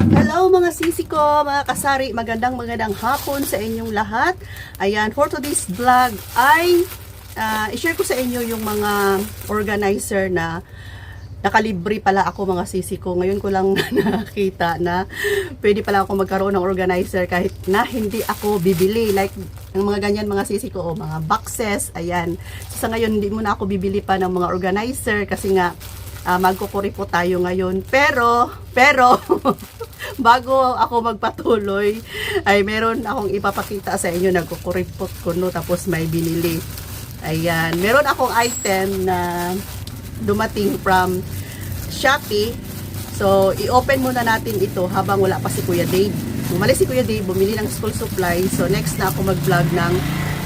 Hello mga sisi ko, mga kasari, magandang hapon sa inyong lahat. Ayan, for today's vlog ay i-share ko sa inyo yung mga organizer na nakalibre pala ako mga sisi ko. Ngayon ko lang nakita na pwede pala ako magkaroon ng organizer kahit na hindi ako bibili. Like, ang mga ganyan mga sisi ko, mga boxes, ayan. So, sa ngayon, hindi muna ako bibili pa ng mga organizer kasi nga, magkukuripot tayo ngayon. Pero, bago ako magpatuloy, ay meron akong ipapakita sa inyo. Nagkukuripot ko, no, tapos may binili. Ayan, meron akong item na dumating from Shopee. So, i-open muna natin ito habang wala pa si Kuya Dave. Umalis si Kuya Dave, bumili ng school supplies. So, next na ako mag-vlog ng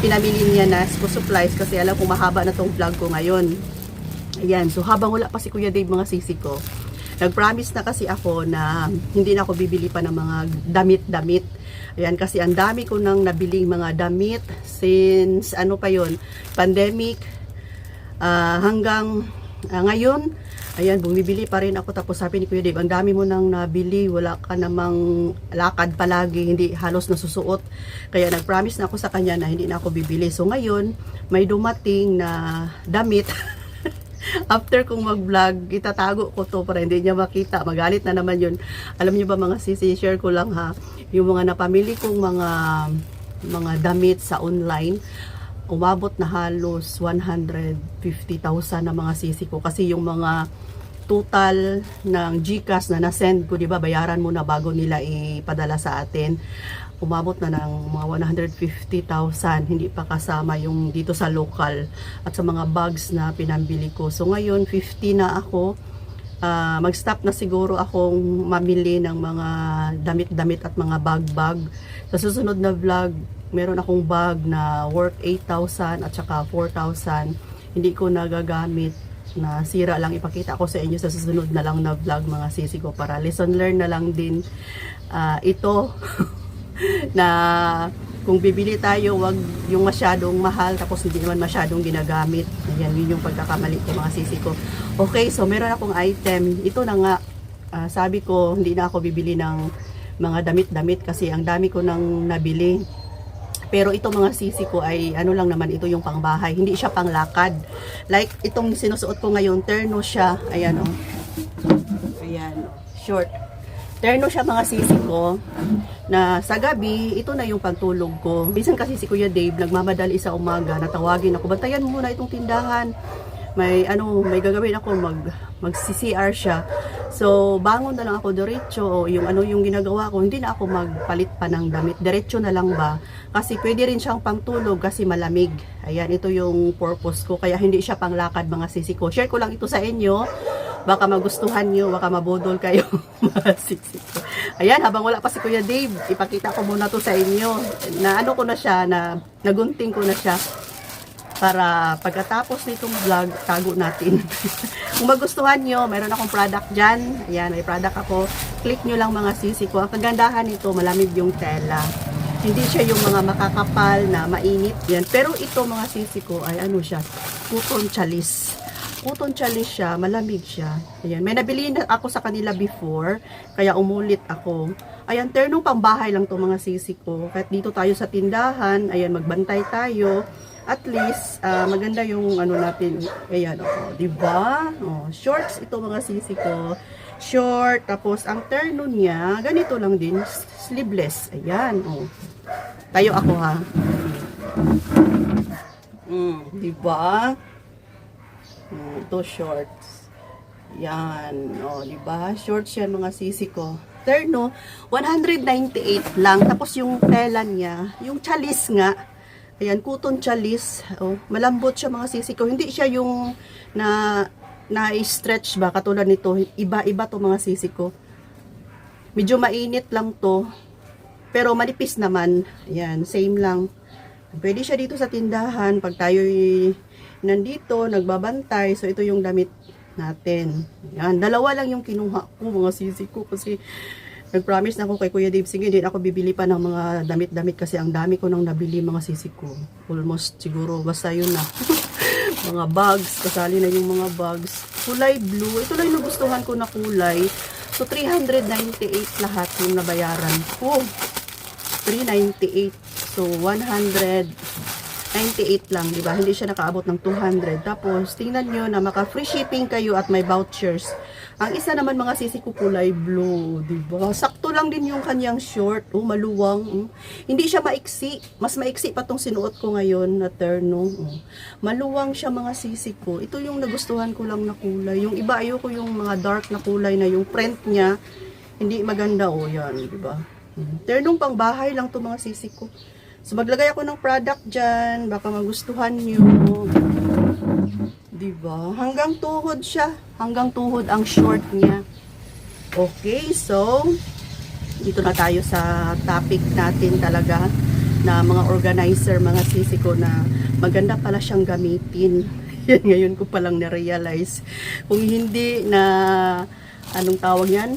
pinamili niya na school supplies kasi alam kong mahaba na tong vlog ko ngayon. Ayan, so habang wala pa si Kuya Dave mga sisi ko, nag-promise na kasi ako na hindi na ako bibili pa ng mga damit-damit. Ayan, kasi ang dami ko nang nabiling mga damit since ano pa yon, pandemic, hanggang ngayon. Ayan, bumibili pa rin ako. Tapos sabi ni Kuya Dave, ang dami mo nang nabili, wala ka namang lakad palagi, hindi halos nasusuot. Kaya nag-promise na ako sa kanya na hindi na ako bibili. So ngayon, may dumating na damit. After kong mag-vlog, itatago ko to para hindi niya makita. Magalit na naman yun. Alam niyo ba mga sisi, share ko lang ha, yung mga napamili kong mga damit sa online, umabot na halos 150,000 na mga sisi ko. Kasi yung mga total ng GCash na na-send ko, di ba, bayaran mo na bago nila ipadala sa atin. Umabot na ng mga 150,000, hindi pa kasama yung dito sa local at sa mga bags na pinambili ko. So ngayon 50 na ako, mag-stop na siguro akong mamili ng mga damit-damit at mga bag-bag. Sa susunod na vlog, meron akong bag na worth 8,000 at saka 4,000, hindi ko nagagamit, na sira lang. Ipakita ko sa inyo sa susunod na lang na vlog mga sisi ko para lesson learn na lang din ito. Na kung bibili tayo, wag yung masyadong mahal tapos hindi naman masyadong ginagamit. Ayan, yun yung pagkakamali ko mga sisi ko. Okay, so meron akong item. Ito na nga, sabi ko hindi na ako bibili ng mga damit-damit kasi ang dami ko nang nabili. Pero ito mga sisi ko ay ano lang naman, ito yung pangbahay, hindi siya panglakad. Like itong sinusuot ko ngayon, terno siya. Ayan, oh. Ayan, short. Terno siya mga sisi ko, na sa gabi, ito na yung pagtulog ko. Bisan kasi si Kuya Dave, nagmamadali sa umaga, natawagin ako, bantayan mo muna itong tindahan. May gagawin ako, mag-CCR siya. So, bangon na lang ako diretso, yung ginagawa ko, hindi na ako magpalit pa ng damit. Diretso na lang ba? Kasi pwede rin siyang pangtulog kasi malamig. Ayan, ito yung purpose ko. Kaya hindi siya panglakad mga sisi ko. Share ko lang ito sa inyo. Baka magustuhan nyo, baka mabudol kayo. Ayan, habang wala pa si Kuya Dave, ipakita ko muna to sa inyo. Na ano ko na siya, na nagunting ko na siya. Para pagkatapos nitong vlog, tago natin. Kung magustuhan nyo, mayroon akong product dyan. Ayan, may product ako. Click nyo lang mga sisi ko. Ang kagandahan nito, malamig yung tela. Hindi siya yung mga makakapal na mainit. Yan. Pero ito mga sisi ko ay ano siya, cotton chalis. Cotton chalis siya, malamig siya. Ayan, may nabili na ako sa kanila before, kaya umulit ako. Ayan, ternong pangbahay lang to mga sisi ko. Kahit dito tayo sa tindahan, ayan, magbantay tayo. At least, maganda yung ano natin. Ayan, oh, diba? Oh, shorts ito mga sisi ko. Short, tapos ang terno niya, ganito lang din, sleeveless. Ayan, oh. Tayo ako ha. Diba? Ito shorts. Yan, oh, diba? Shorts yan mga sisi ko. Terno, 198 lang. Tapos yung tela niya, yung chalis nga, ayan, cotton chalis. Oh, malambot siya mga sisi ko. Hindi siya yung na-stretch ba katulad nito. Iba-iba to mga sisi ko. Medyo mainit lang to. Pero manipis naman. Ayan, same lang. Pwede siya dito sa tindahan pag tayo nandito, nagbabantay. So ito yung damit natin. Ayan, dalawa lang yung kinuha ko mga sisi ko kasi nag-promise na ako kay Kuya Dave, sige, hindi ako bibili pa ng mga damit-damit kasi ang dami ko nang nabili mga sisi ko. Almost siguro, basta yun na. Mga bags, kasali na yung mga bags. Kulay blue. Ito lang yung nagustuhan ko na kulay. So, 398 lahat yung nabayaran ko. 398. So, 198 lang, di ba? Hindi siya nakaabot ng 200. Tapos, tingnan nyo na maka-free shipping kayo at may vouchers. Ang isa naman mga sisi ko kulay blue, di ba? Sakto lang din yung kanyang short. Oh, maluwang. Hindi siya maiksi. Mas maiksi pa tong sinuot ko ngayon na terno. Maluwang siya mga sisi ko. Ito yung nagustuhan ko lang na kulay. Yung iba, ayoko yung mga dark na kulay na yung print niya. Hindi maganda. Oh, yan, di ba? Ternong pang bahay lang to mga sisi ko. So, maglagay ako ng product dyan. Baka magustuhan nyo. Diba? Hanggang tuhod siya. Hanggang tuhod ang short niya. Okay, so, dito na tayo sa topic natin talaga na mga organizer, mga sisi ko na maganda pala siyang gamitin. Yan, ngayon ko palang na-realize. Kung hindi na, anong tawag yan?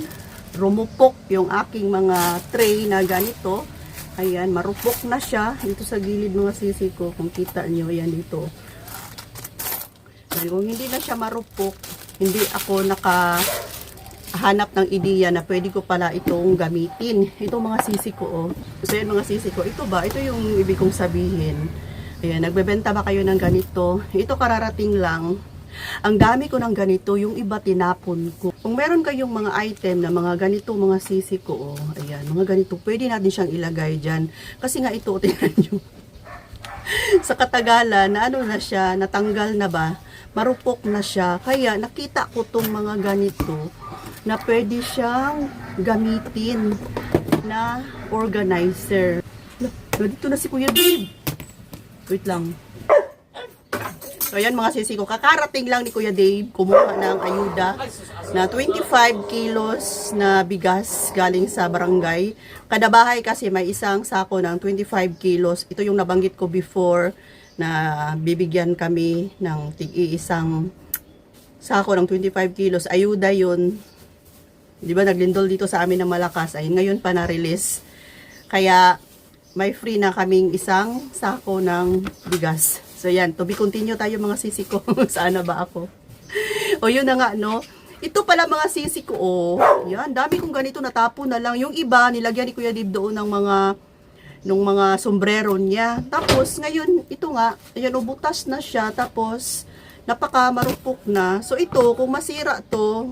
Rumupok yung aking mga tray na ganito. Ayan, marupok na siya. Dito sa gilid mga sisi ko, kung kita nyo, ayan dito. Ayan, kung hindi na siya marupok, hindi ako nakahanap ng ideya na pwede ko pala itong gamitin. Ito mga sisi ko, oh. So, yan mga sisi ko. Ito ba? Ito yung ibig kong sabihin. Ayan, nagbebenta ba kayo ng ganito? Ito kararating lang. Ang dami ko ng ganito, yung iba tinapon ko. Kung meron kayong mga item na mga ganito, mga sisi ko, oh, ayan, mga ganito, pwede natin siyang ilagay dyan. Kasi nga ito, tingnan nyo. Sa katagalan, na ano na siya, natanggal na ba, marupok na siya. Kaya nakita ko tong mga ganito na pwede siyang gamitin na organizer. Dito na si Kuya Dave. Wait lang. So, ayan mga sisi ko, kakarating lang ni Kuya Dave, kumuha ng ayuda na 25 kilos na bigas galing sa barangay. Kada bahay kasi may isang sako ng 25 kilos. Ito yung nabanggit ko before na bibigyan kami ng tig-iisang sako ng 25 kilos. Ayuda yun. Di ba naglindol dito sa amin ng malakas. Ay, ngayon pa na-release. Kaya may free na kaming isang sako ng bigas. So, yan. To be continue tayo mga sisi ko. Sana ba ako? O, yun na nga, no? Ito pala mga sisi ko, oh. Yan. Dami kong ganito natapon na lang. Yung iba, nilagyan ni Kuya Dib doon ng mga sombrero niya. Tapos, ngayon, ito nga. Ayan, butas na siya. Tapos, napaka marupok na. So, ito, kung masira to,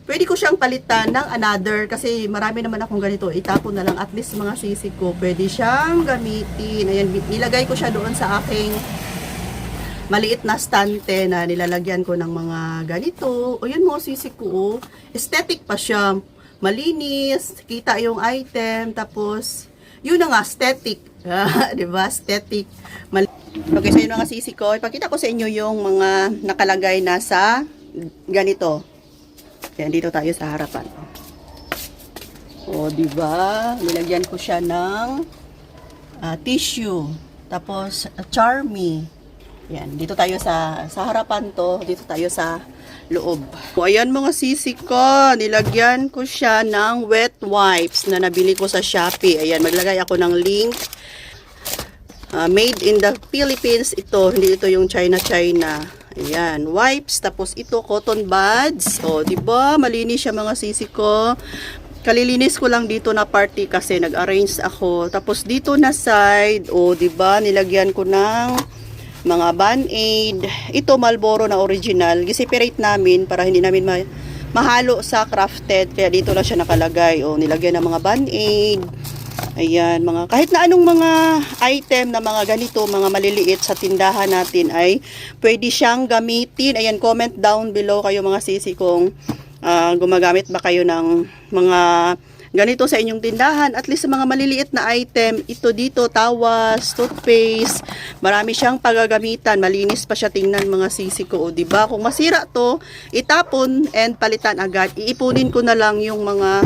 pwede ko siyang palitan ng another kasi marami naman akong ganito. Itapon na lang at least mga sisi ko. Pwede siyang gamitin. Ayan, nilagay ko siya doon sa aking maliit na stante na nilalagyan ko ng mga ganito. O yun mga sisi ko. Aesthetic pa siya. Malinis. Kita yung item. Tapos, yun na nga, aesthetic. Diba? Aesthetic. Okay, so yun mga sisi ko. Ipakita ko sa inyo yung mga nakalagay na sa ganito. Yan, dito tayo sa harapan. O, diba? Nilagyan ko siya ng tissue. Tapos, Charmy. Yan, dito tayo sa harapan to. Dito tayo sa loob. O, ayan mga sisi ko. Nilagyan ko siya ng wet wipes na nabili ko sa Shopee. Ayan, maglagay ako ng link. Made in the Philippines. Ito, hindi ito yung China. Ayan, wipes, tapos ito cotton buds. O, di ba? Malinis siya mga sisi ko. Kalilinis ko lang dito na party kasi nag-arrange ako. Tapos dito na side, o, di ba? Nilagyan ko ng mga Band-Aid. Ito Marlboro na original. Giseparate namin para hindi namin mahalo sa crafted. Kaya dito lang siya nakalagay. O, nilagyan ng mga Band-Aid. Ayan, kahit na anong mga item na mga ganito, mga maliliit sa tindahan natin ay pwede siyang gamitin. Ayan, comment down below kayo mga sisi kung gumagamit ba kayo ng mga ganito sa inyong tindahan. At least sa mga maliliit na item, ito dito, tawas, toothpaste, marami siyang paggagamitan. Malinis pa siya tingnan mga sisi ko. O, diba? Kung masira to, itapon and palitan agad. Iipunin ko na lang yung mga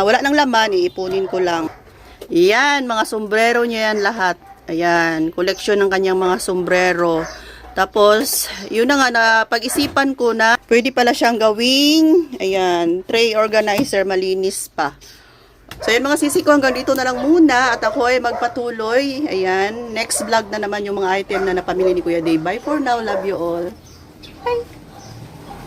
wala nang laman, iipunin ko lang. Yan, mga sombrero niya yan lahat. Ayan, koleksyon ng kanyang mga sombrero. Tapos, yun na nga, na pag-isipan ko na pwede pala siyang gawing, ayan, tray organizer, malinis pa. So, yan mga sisi ko, hanggang dito na lang muna. At ako ay magpatuloy. Ayan, next vlog na naman yung mga item na napamili ni Kuya Dave. Bye for now, love you all. Bye!